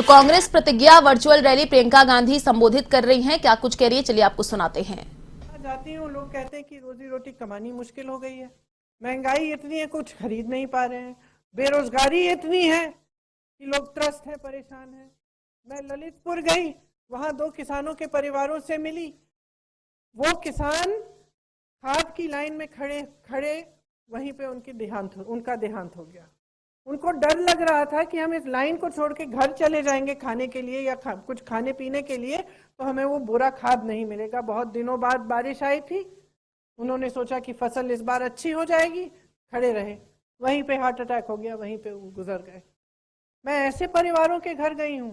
तो कांग्रेस प्रतिज्ञा virtual rally Priyanka Gandhi संबोधित कर रही हैं। क्या कुछ कह रही है, चलिए आपको सुनाते हैं। जाती हूँ, लोग कहते हैं कि रोजी रोटी कमानी मुश्किल हो गई है, महंगाई इतनी है कुछ खरीद नहीं पा रहे हैं, बेरोजगारी इतनी है कि लोग त्रस्त है, परेशान है। मैं ललितपुर गई, वहां 2 किसानों के परिवारों से मिली। वो किसान खाद की लाइन में खड़े खड़े वहीं पे उनका देहांत हो गया। उनको डर लग रहा था कि हम इस लाइन को छोड़ के घर चले जाएंगे खाने के लिए या कुछ खाने पीने के लिए, तो हमें वो बुरा खाद नहीं मिलेगा। बहुत दिनों बाद बारिश आई थी, उन्होंने सोचा कि फसल इस बार अच्छी हो जाएगी, खड़े रहे, वहीं पे हार्ट अटैक हो गया, वहीं पे वो गुजर गए। मैं ऐसे परिवारों के घर गई हूँ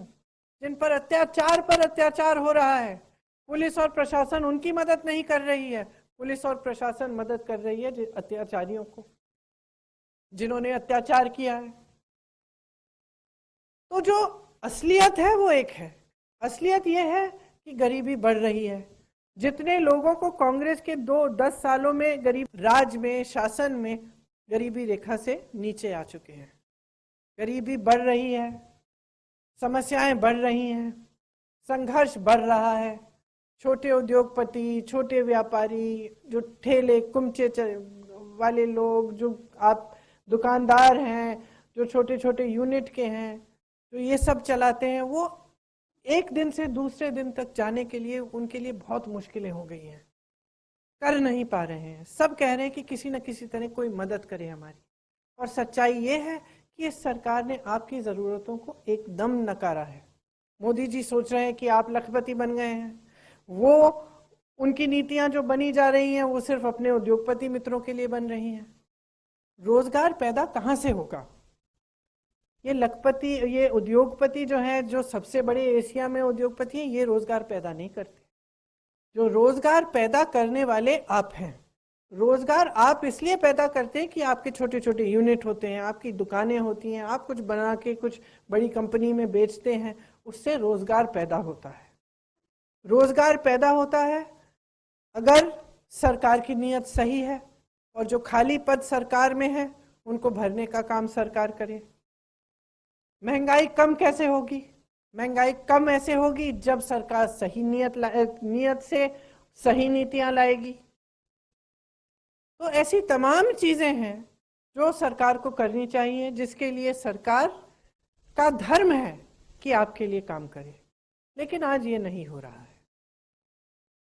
जिन पर अत्याचार हो रहा है। पुलिस और प्रशासन उनकी मदद नहीं कर रही है, पुलिस और प्रशासन मदद कर रही है अत्याचारियों को, जिन्होंने अत्याचार किया है। तो जो असलियत है वो एक है, असलियत ये है कि गरीबी बढ़ रही है। जितने लोगों को कांग्रेस के 10 सालों में गरीब राज में शासन में गरीबी रेखा से नीचे आ चुके हैं। गरीबी बढ़ रही है, समस्याएं बढ़ रही हैं, संघर्ष बढ़ रहा है। छोटे उद्योगपति, छोटे व्यापारी, जो ठेले कुमचे वाले लोग, जो आप दुकानदार हैं, जो छोटे छोटे यूनिट के हैं, जो ये सब चलाते हैं, वो एक दिन से दूसरे दिन तक जाने के लिए उनके लिए बहुत मुश्किलें हो गई हैं, कर नहीं पा रहे हैं। सब कह रहे हैं कि किसी न किसी तरह कोई मदद करे हमारी। और सच्चाई ये है कि इस सरकार ने आपकी ज़रूरतों को एकदम नकारा है। मोदी जी सोच रहे हैं कि आप लखपति बन गए हैं, वो उनकी नीतियां जो बनी जा रही हैं वो सिर्फ अपने उद्योगपति मित्रों के लिए बन रही हैं। रोजगार पैदा कहाँ से होगा? ये उद्योगपति जो हैं, जो सबसे बड़े एशिया में उद्योगपति हैं, ये रोजगार पैदा नहीं करते। जो रोजगार पैदा करने वाले आप हैं। रोजगार आप इसलिए पैदा करते हैं कि आपके छोटे छोटे यूनिट होते हैं, आपकी दुकानें होती हैं, आप कुछ बना के कुछ बड़ी कंपनी में बेचते हैं, उससे रोजगार पैदा होता है। रोजगार पैदा होता है अगर सरकार की नीयत सही है और जो खाली पद सरकार में है उनको भरने का काम सरकार करे। महंगाई कम कैसे होगी? महंगाई कम ऐसे होगी जब सरकार सही नीयत से सही नीतियां लाएगी। तो ऐसी तमाम चीजें हैं जो सरकार को करनी चाहिए, जिसके लिए सरकार का धर्म है कि आपके लिए काम करे। लेकिन आज ये नहीं हो रहा है।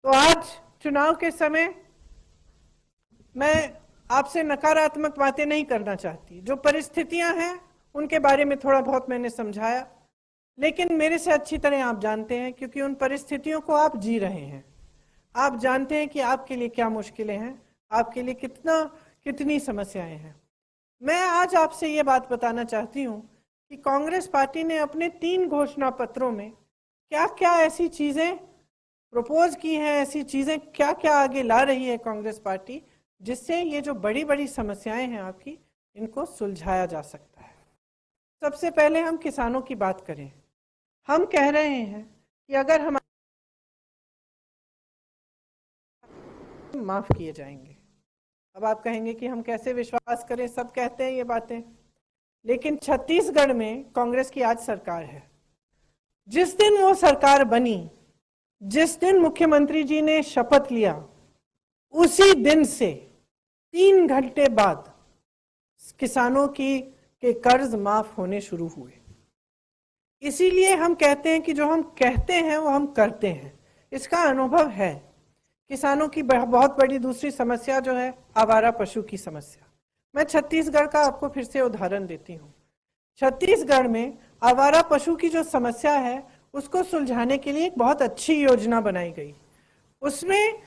तो आज चुनाव के समय मैं आपसे नकारात्मक बातें नहीं करना चाहती। जो परिस्थितियां हैं उनके बारे में थोड़ा बहुत मैंने समझाया, लेकिन मेरे से अच्छी तरह आप जानते हैं, क्योंकि उन परिस्थितियों को आप जी रहे हैं। आप जानते हैं कि आपके लिए क्या मुश्किलें हैं, आपके लिए कितनी समस्याएं हैं। मैं आज आपसे ये बात बताना चाहती हूँ कि कांग्रेस पार्टी ने अपने 3 घोषणा पत्रों में क्या क्या ऐसी चीजें प्रपोज की हैं, ऐसी चीजें क्या क्या आगे ला रही है कांग्रेस पार्टी, जिससे ये जो बड़ी बड़ी समस्याएं हैं आपकी, इनको सुलझाया जा सकता है। सबसे पहले हम किसानों की बात करें। हम कह रहे हैं कि अगर हम माफ किए जाएंगे। अब आप कहेंगे कि हम कैसे विश्वास करें, सब कहते हैं ये बातें, लेकिन छत्तीसगढ़ में कांग्रेस की आज सरकार है। जिस दिन वो सरकार बनी, जिस दिन मुख्यमंत्री जी ने शपथ लिया, उसी दिन से 3 घंटे बाद किसानों के कर्ज माफ होने शुरू हुए। इसीलिए हम कहते हैं कि जो हम कहते हैं वो हम करते हैं। इसका अनुभव है। किसानों की बहुत बड़ी दूसरी समस्या जो है आवारा पशु की समस्या। मैं छत्तीसगढ़ का आपको फिर से उदाहरण देती हूँ। छत्तीसगढ़ में आवारा पशु की जो समस्या है उसको सुलझाने के लिए एक बहुत अच्छी योजना बनाई गई। उसमें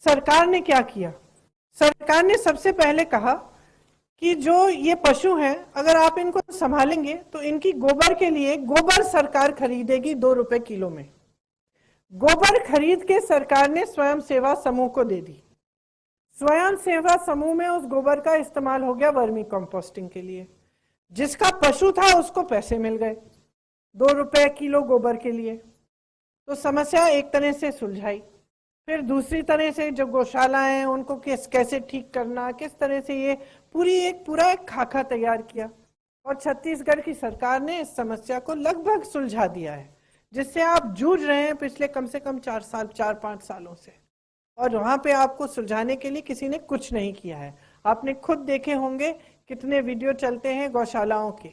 सरकार ने क्या किया? सरकार ने सबसे पहले कहा कि जो ये पशु हैं, अगर आप इनको संभालेंगे तो इनकी गोबर के लिए गोबर सरकार खरीदेगी 2 रुपए किलो में। गोबर खरीद के सरकार ने स्वयं सेवा समूह को दे दी। स्वयं सेवा समूह में उस गोबर का इस्तेमाल हो गया वर्मी कंपोस्टिंग के लिए। जिसका पशु था उसको पैसे मिल गए 2 रुपए किलो गोबर के लिए। तो समस्या एक तरह से सुलझाई। फिर दूसरी तरह से जो गौशाला हैं उनको कैसे ठीक करना, किस तरह से ये पूरा एक खाका तैयार किया और छत्तीसगढ़ की सरकार ने इस समस्या को लगभग सुलझा दिया है, जिससे आप जूझ रहे हैं पिछले कम से कम 4-5 सालों से। और वहां पे आपको सुलझाने के लिए किसी ने कुछ नहीं किया है। आपने खुद देखे होंगे कितने वीडियो चलते हैं गौशालाओं के,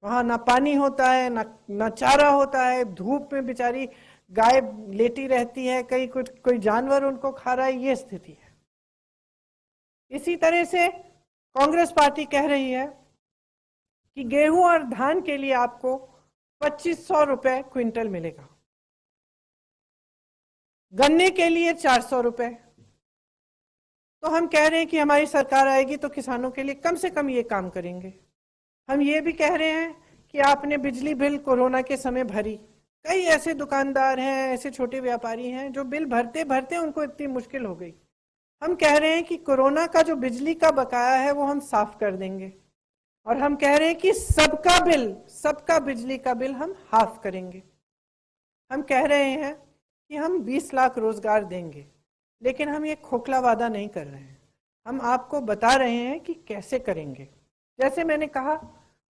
वहां ना पानी होता है, ना चारा होता है, धूप में बेचारी गाय लेटी रहती है, कहीं कुछ कोई जानवर उनको खा रहा है, ये स्थिति है। इसी तरह से कांग्रेस पार्टी कह रही है कि गेहूं और धान के लिए आपको 2500 रुपए क्विंटल मिलेगा, गन्ने के लिए 400 रुपए। तो हम कह रहे हैं कि हमारी सरकार आएगी तो किसानों के लिए कम से कम ये काम करेंगे। हम ये भी कह रहे हैं कि आपने बिजली बिल कोरोना के समय भरी, कई ऐसे दुकानदार हैं, ऐसे छोटे व्यापारी हैं जो बिल भरते भरते उनको इतनी मुश्किल हो गई। हम कह रहे हैं कि कोरोना का जो बिजली का बकाया है वो हम साफ कर देंगे, और हम कह रहे हैं कि सबका बिजली का बिल हम हाफ करेंगे। हम कह रहे हैं कि हम 20 लाख रोजगार देंगे, लेकिन हम ये खोखला वादा नहीं कर रहे हैं, हम आपको बता रहे हैं कि कैसे करेंगे। जैसे मैंने कहा,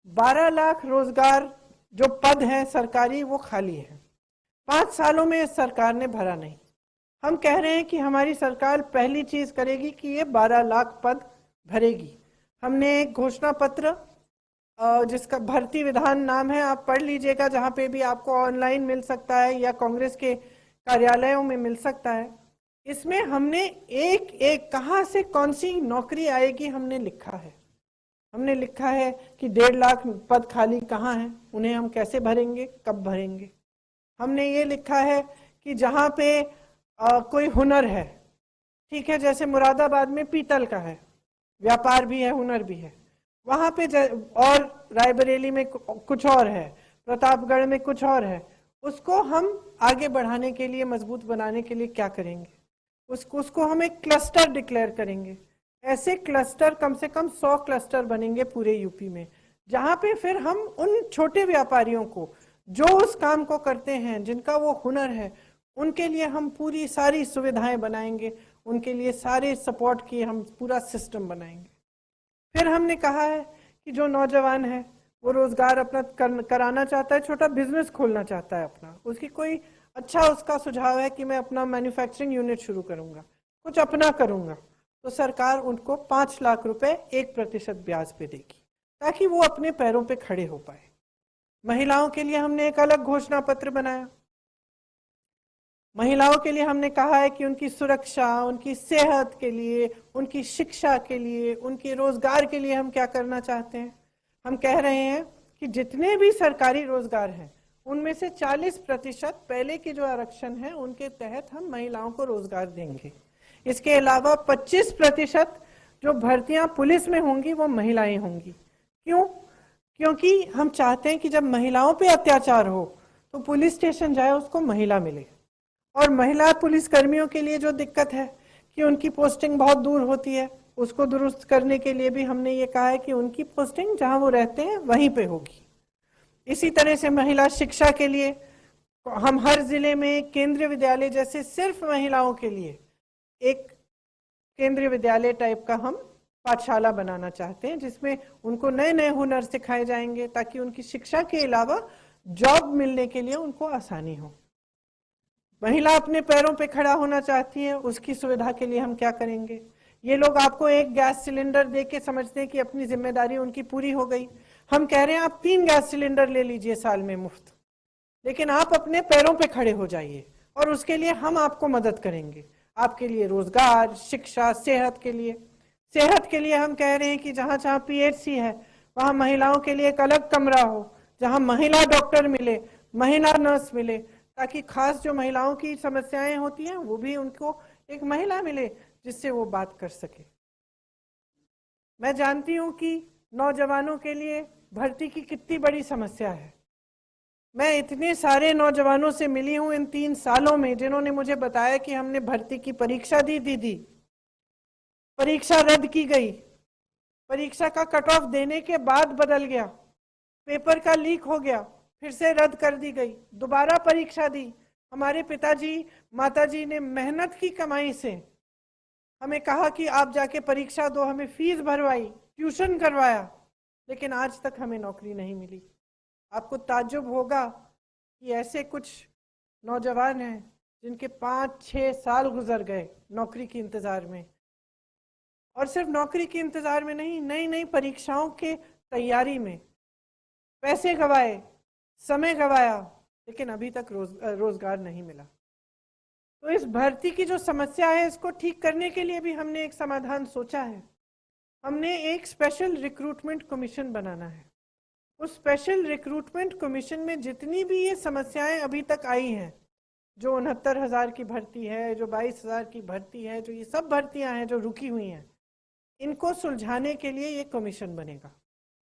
12 लाख रोजगार जो पद हैं सरकारी वो खाली है, 5 सालों में इस सरकार ने भरा नहीं। हम कह रहे हैं कि हमारी सरकार पहली चीज करेगी कि ये 12 लाख पद भरेगी। हमने एक घोषणा पत्र, जिसका भर्ती विधान नाम है, आप पढ़ लीजिएगा, जहां पे भी आपको ऑनलाइन मिल सकता है या कांग्रेस के कार्यालयों में मिल सकता है। इसमें हमने एक एक कहां से कौन सी नौकरी आएगी हमने लिखा है। हमने लिखा है कि 1.5 लाख पद खाली कहाँ हैं, उन्हें हम कैसे भरेंगे, कब भरेंगे। हमने ये लिखा है कि जहाँ पे कोई हुनर है, ठीक है, जैसे मुरादाबाद में पीतल का है, व्यापार भी है, हुनर भी है, वहाँ पे और रायबरेली में कुछ और है, प्रतापगढ़ में कुछ और है, उसको हम आगे बढ़ाने के लिए, मजबूत बनाने के लिए क्या करेंगे, उसको हम एक क्लस्टर डिक्लेयर करेंगे। ऐसे क्लस्टर कम से कम 100 क्लस्टर बनेंगे पूरे यूपी में, जहाँ पे फिर हम उन छोटे व्यापारियों को जो उस काम को करते हैं, जिनका वो हुनर है, उनके लिए हम पूरी सारी सुविधाएं बनाएंगे, उनके लिए सारे सपोर्ट की हम पूरा सिस्टम बनाएंगे। फिर हमने कहा है कि जो नौजवान है वो रोजगार अपना कराना चाहता है, छोटा बिजनेस खोलना चाहता है अपना, उसकी कोई अच्छा उसका सुझाव है कि मैं अपना मैन्युफैक्चरिंग यूनिट शुरू करूंगा, कुछ अपना करूंगा, तो सरकार उनको 5 लाख रुपए 1% ब्याज पे देगी, ताकि वो अपने पैरों पे खड़े हो पाए। महिलाओं के लिए हमने एक अलग घोषणा पत्र बनाया। महिलाओं के लिए हमने कहा है कि उनकी सुरक्षा, उनकी सेहत के लिए, उनकी शिक्षा के लिए, उनके रोजगार के लिए हम क्या करना चाहते हैं। हम कह रहे हैं कि जितने भी सरकारी रोजगार हैं उनमें से 40% पहले के जो आरक्षण है उनके तहत हम महिलाओं को रोजगार देंगे। इसके अलावा 25% जो भर्तियां पुलिस में होंगी वो महिलाएं होंगी। क्यों? क्योंकि हम चाहते हैं कि जब महिलाओं पे अत्याचार हो तो पुलिस स्टेशन जाए उसको महिला मिले। और महिला पुलिस कर्मियों के लिए जो दिक्कत है कि उनकी पोस्टिंग बहुत दूर होती है, उसको दुरुस्त करने के लिए भी हमने ये कहा है कि उनकी पोस्टिंग जहां वो रहते हैं वहीं पे होगी। इसी तरह से महिला शिक्षा के लिए हम हर जिले में केंद्रीय विद्यालय जैसे सिर्फ महिलाओं के लिए एक केंद्रीय विद्यालय टाइप का हम पाठशाला बनाना चाहते हैं, जिसमें उनको नए नए हुनर सिखाए जाएंगे, ताकि उनकी शिक्षा के अलावा जॉब मिलने के लिए उनको आसानी हो। महिला अपने पैरों पे खड़ा होना चाहती है, उसकी सुविधा के लिए हम क्या करेंगे। ये लोग आपको एक गैस सिलेंडर दे के समझते हैं कि अपनी जिम्मेदारी उनकी पूरी हो गई। हम कह रहे हैं आप 3 गैस सिलेंडर ले लीजिए साल में मुफ्त, लेकिन आप अपने पैरों पे खड़े हो जाइए और उसके लिए हम आपको मदद करेंगे। आपके लिए रोजगार, शिक्षा, सेहत के लिए हम कह रहे हैं कि जहाँ जहाँ PHC है वहाँ महिलाओं के लिए एक अलग कमरा हो, जहाँ महिला डॉक्टर मिले, महिला नर्स मिले, ताकि खास जो महिलाओं की समस्याएं होती हैं वो भी उनको एक महिला मिले जिससे वो बात कर सके। मैं जानती हूं कि नौजवानों के लिए भर्ती की कितनी बड़ी समस्या है। मैं इतने सारे नौजवानों से मिली हूं इन 3 सालों में जिन्होंने मुझे बताया कि हमने भर्ती की परीक्षा दी, परीक्षा रद्द की गई, परीक्षा का कट ऑफ देने के बाद बदल गया, पेपर का लीक हो गया, फिर से रद्द कर दी गई, दोबारा परीक्षा दी। हमारे पिताजी माताजी ने मेहनत की कमाई से हमें कहा कि आप जाके परीक्षा दो, हमें फीस भरवाई, ट्यूशन करवाया, लेकिन आज तक हमें नौकरी नहीं मिली। आपको ताज्जुब होगा कि ऐसे कुछ नौजवान हैं जिनके 5-6 साल गुजर गए नौकरी के इंतज़ार में, और सिर्फ नौकरी के इंतज़ार में नहीं, नई नई परीक्षाओं के तैयारी में पैसे गवाए, समय गवाया, लेकिन अभी तक रोजगार नहीं मिला। तो इस भर्ती की जो समस्या है, इसको ठीक करने के लिए भी हमने एक समाधान सोचा है। हमने एक स्पेशल रिक्रूटमेंट कमीशन बनाना है। उस स्पेशल रिक्रूटमेंट कमीशन में जितनी भी ये समस्याएं अभी तक आई हैं, जो 69,000 की भर्ती है, जो 22,000 की भर्ती है, जो ये सब भर्तियां हैं जो रुकी हुई हैं, इनको सुलझाने के लिए ये कमीशन बनेगा।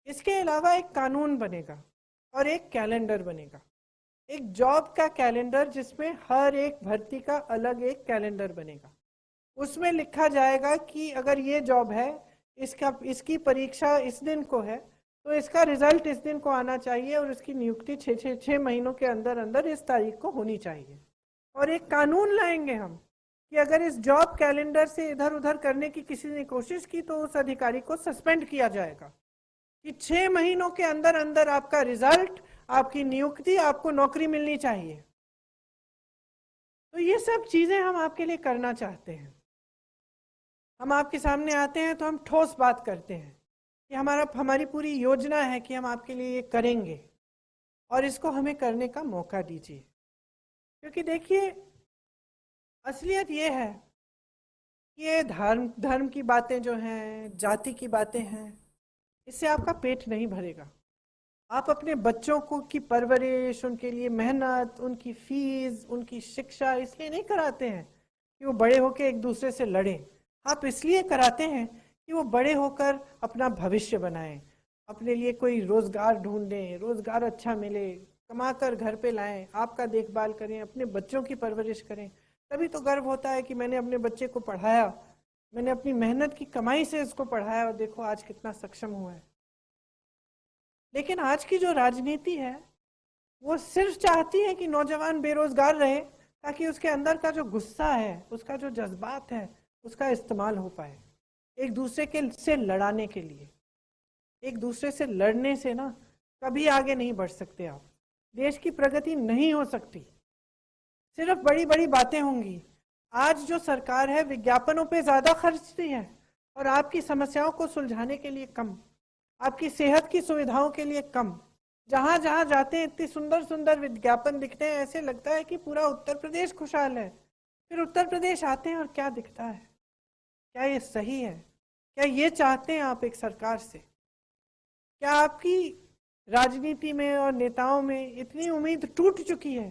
इसके अलावा एक कानून बनेगा और एक कैलेंडर बनेगा, एक जॉब का कैलेंडर, जिसमें हर एक भर्ती का अलग एक कैलेंडर बनेगा। उसमें लिखा जाएगा कि अगर ये जॉब है, इसकी परीक्षा इस दिन को है, तो इसका रिजल्ट इस दिन को आना चाहिए और इसकी नियुक्ति 6 महीनों के अंदर अंदर इस तारीख को होनी चाहिए। और एक कानून लाएंगे हम कि अगर इस जॉब कैलेंडर से इधर उधर करने की किसी ने कोशिश की तो उस अधिकारी को सस्पेंड किया जाएगा, कि 6 महीनों के अंदर अंदर आपका रिजल्ट, आपकी नियुक्ति, आपको नौकरी मिलनी चाहिए। तो ये सब चीजें हम आपके लिए करना चाहते हैं। हम आपके सामने आते हैं तो हम ठोस बात करते हैं कि हमारी पूरी योजना है कि हम आपके लिए ये करेंगे, और इसको हमें करने का मौका दीजिए। क्योंकि देखिए, असलियत ये है कि ये धर्म की बातें जो हैं, जाति की बातें हैं, इससे आपका पेट नहीं भरेगा। आप अपने बच्चों को की परवरिश, उनके लिए मेहनत, उनकी फीस, उनकी शिक्षा इसलिए नहीं कराते हैं कि वो बड़े होकर एक दूसरे से लड़ें। आप इसलिए कराते हैं कि वो बड़े होकर अपना भविष्य बनाएं, अपने लिए कोई रोजगार ढूंढें, रोजगार अच्छा मिले, कमाकर घर पे लाएं, आपका देखभाल करें, अपने बच्चों की परवरिश करें। तभी तो गर्व होता है कि मैंने अपने बच्चे को पढ़ाया, मैंने अपनी मेहनत की कमाई से इसको पढ़ाया और देखो आज कितना सक्षम हुआ है। लेकिन आज की जो राजनीति है, वो सिर्फ चाहती है कि नौजवान बेरोजगार रहे, ताकि उसके अंदर का जो गुस्सा है, उसका जो जज्बात है, उसका इस्तेमाल हो पाए एक दूसरे के से लड़ाने के लिए। एक दूसरे से लड़ने से ना कभी आगे नहीं बढ़ सकते आप, देश की प्रगति नहीं हो सकती, सिर्फ बड़ी बड़ी बातें होंगी। आज जो सरकार है विज्ञापनों पे ज्यादा खर्चती है और आपकी समस्याओं को सुलझाने के लिए कम, आपकी सेहत की सुविधाओं के लिए कम। जहां जहां जाते हैं इतनी सुंदर सुंदर विज्ञापन दिखते हैं, ऐसे लगता है कि पूरा उत्तर प्रदेश खुशहाल है। फिर उत्तर प्रदेश आते हैं और क्या दिखता है? क्या ये सही है? क्या ये चाहते हैं आप एक सरकार से? क्या आपकी राजनीति में और नेताओं में इतनी उम्मीद टूट चुकी है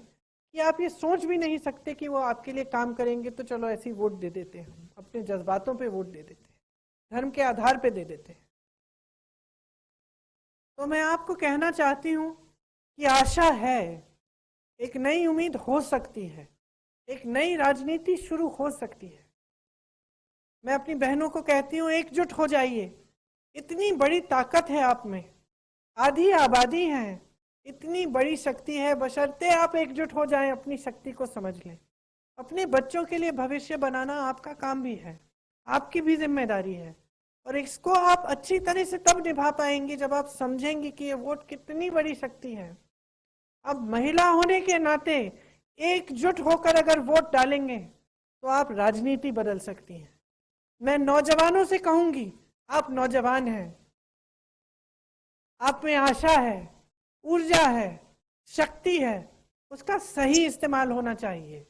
कि आप ये सोच भी नहीं सकते कि वो आपके लिए काम करेंगे? तो चलो ऐसी वोट दे देते हैं, हम अपने जज्बातों पे वोट दे देते हैं, धर्म के आधार पे दे देते हैं। तो मैं आपको कहना चाहती हूँ कि आशा है, एक नई उम्मीद हो सकती है, एक नई राजनीति शुरू हो सकती है। मैं अपनी बहनों को कहती हूँ, एकजुट हो जाइए, इतनी बड़ी ताकत है आप में, आधी आबादी है, इतनी बड़ी शक्ति है, बशर्ते आप एकजुट हो जाएं, अपनी शक्ति को समझ लें। अपने बच्चों के लिए भविष्य बनाना आपका काम भी है, आपकी भी जिम्मेदारी है, और इसको आप अच्छी तरह से तब निभा पाएंगे जब आप समझेंगे कि ये वोट कितनी बड़ी शक्ति है। अब महिला होने के नाते एकजुट होकर अगर वोट डालेंगे तो आप राजनीति बदल सकती हैं। मैं नौजवानों से कहूंगी, आप नौजवान हैं, आप में आशा है, ऊर्जा है, शक्ति है, उसका सही इस्तेमाल होना चाहिए।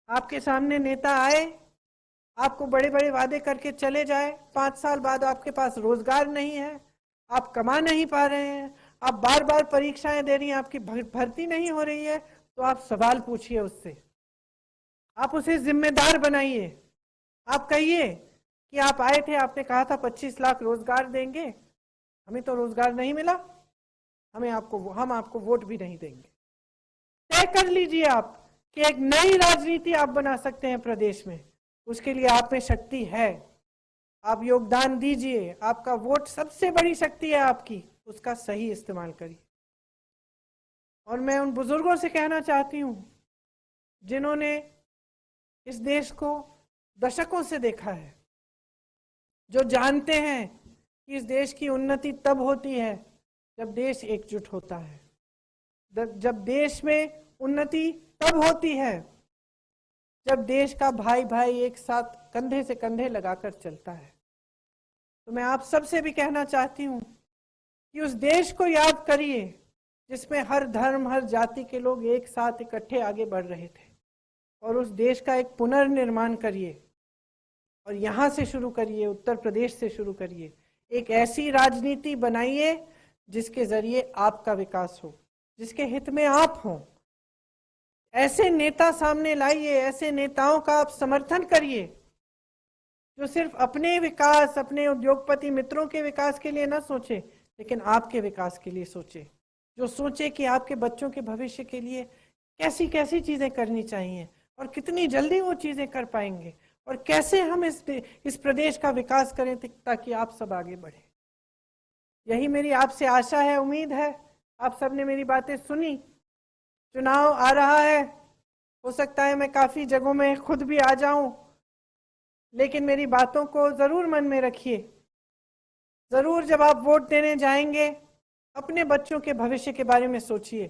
आपके सामने नेता आए, आपको बड़े बड़े वादे करके चले जाए, 5 साल बाद आपके पास रोजगार नहीं है, आप कमा नहीं पा रहे हैं, आप बार बार परीक्षाएं दे रही हैं, आपकी भर्ती नहीं हो रही है, तो आप सवाल पूछिए उससे, आप उसे जिम्मेदार बनाइए। आप कहिए कि आप आए थे, आपने कहा था 25 लाख रोजगार देंगे, हमें तो रोजगार नहीं मिला, हम आपको वोट भी नहीं देंगे। तय कर लीजिए आप कि एक नई राजनीति आप बना सकते हैं प्रदेश में, उसके लिए आप में शक्ति है, आप योगदान दीजिए। आपका वोट सबसे बड़ी शक्ति है आपकी, उसका सही इस्तेमाल करिए। और मैं उन बुजुर्गों से कहना चाहती हूं जिन्होंने इस देश को दशकों से देखा है, जो जानते हैं कि इस देश की उन्नति तब होती है जब देश एकजुट होता है। जब देश में उन्नति तब होती है जब देश का भाई भाई एक साथ कंधे से कंधे लगाकर चलता है। तो मैं आप सबसे भी कहना चाहती हूँ कि उस देश को याद करिए जिसमें हर धर्म हर जाति के लोग एक साथ इकट्ठे आगे बढ़ रहे थे, और उस देश का एक पुनर्निर्माण करिए। और यहाँ से शुरू करिए, उत्तर प्रदेश से शुरू करिए। एक ऐसी राजनीति बनाइए जिसके जरिए आपका विकास हो, जिसके हित में आप हों। ऐसे नेता सामने लाइए, ऐसे नेताओं का आप समर्थन करिए जो सिर्फ अपने विकास, अपने उद्योगपति मित्रों के विकास के लिए ना सोचे, लेकिन आपके विकास के लिए सोचे। जो सोचे कि आपके बच्चों के भविष्य के लिए कैसी कैसी चीजें करनी चाहिए और कितनी जल्दी वो चीजें कर पाएंगे, और कैसे हम इस प्रदेश का विकास करें ताकि आप सब आगे बढ़े। यही मेरी आपसे आशा है, उम्मीद है। आप सबने मेरी बातें सुनी। चुनाव आ रहा है, हो सकता है मैं काफी जगहों में खुद भी आ जाऊं, लेकिन मेरी बातों को जरूर मन में रखिए। जरूर जब आप वोट देने जाएंगे अपने बच्चों के भविष्य के बारे में सोचिए।